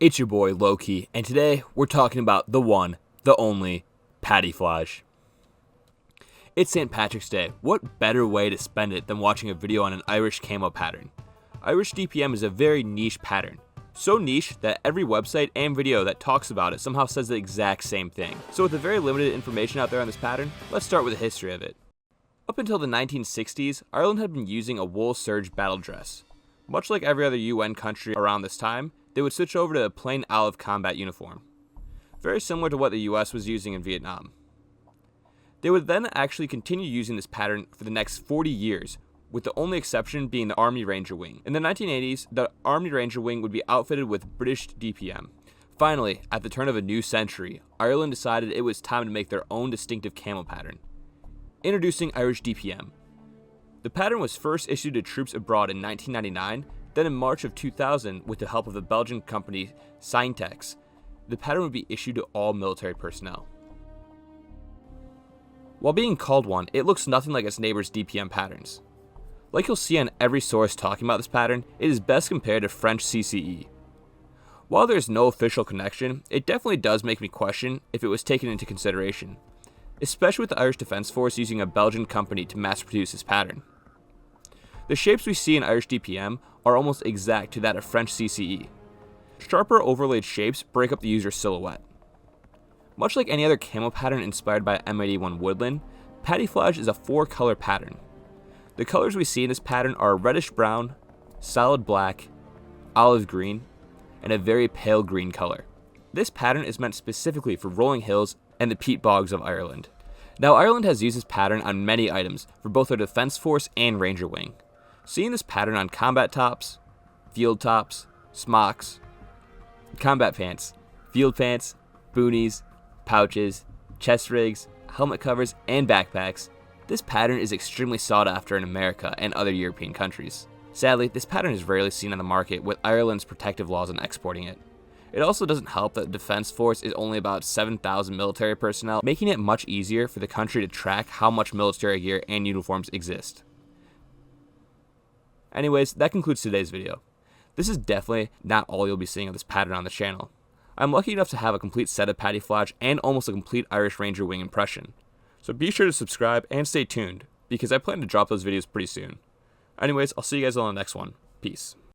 It's your boy Loki, and today we're talking about the one, the only, paddyflage. It's St. Patrick's Day. What better way to spend it than watching a video on an Irish camo pattern? Irish DPM is a very niche pattern. So niche that every website and video that talks about it somehow says the exact same thing. So with the very limited information out there on this pattern, let's start with the history of it. Up until the 1960s, Ireland had been using a wool serge battle dress. Much like every other UN country around this time, they would switch over to a plain olive combat uniform. Very similar to what the US was using in Vietnam. They would then actually continue using this pattern for the next 40 years, with the only exception being the Army Ranger Wing. In the 1980s, the Army Ranger Wing would be outfitted with British DPM. Finally, at the turn of a new century, Ireland decided it was time to make their own distinctive camo pattern. Introducing Irish DPM. The pattern was first issued to troops abroad in 1999, then in March of 2000, with the help of the Belgian company Syntex, the pattern would be issued to all military personnel. While being called one, it looks nothing like its neighbor's DPM patterns. Like you'll see on every source talking about this pattern, it is best compared to French CCE. While there is no official connection, it definitely does make me question if it was taken into consideration, especially with the Irish Defence Force using a Belgian company to mass produce this pattern. The shapes we see in Irish DPM are almost exact to that of French CCE. Sharper overlaid shapes break up the user's silhouette. Much like any other camo pattern inspired by M81 Woodland, paddyflage is a 4-color pattern. The colors we see in this pattern are reddish brown, solid black, olive green, and a very pale green color. This pattern is meant specifically for rolling hills and the peat bogs of Ireland. Now, Ireland has used this pattern on many items for both their defense force and ranger wing. Seeing this pattern on combat tops, field tops, smocks, combat pants, field pants, boonies, pouches, chest rigs, helmet covers, and backpacks, this pattern is extremely sought after in America and other European countries. Sadly, this pattern is rarely seen on the market with Ireland's protective laws on exporting it. It also doesn't help that the defense force is only about 7,000 military personnel, making it much easier for the country to track how much military gear and uniforms exist. Anyways, that concludes today's video. This is definitely not all you'll be seeing of this pattern on the channel. I'm lucky enough to have a complete set of paddyflage and almost a complete Irish Ranger Wing impression. So be sure to subscribe and stay tuned, because I plan to drop those videos pretty soon. Anyways, I'll see you guys on the next one. Peace.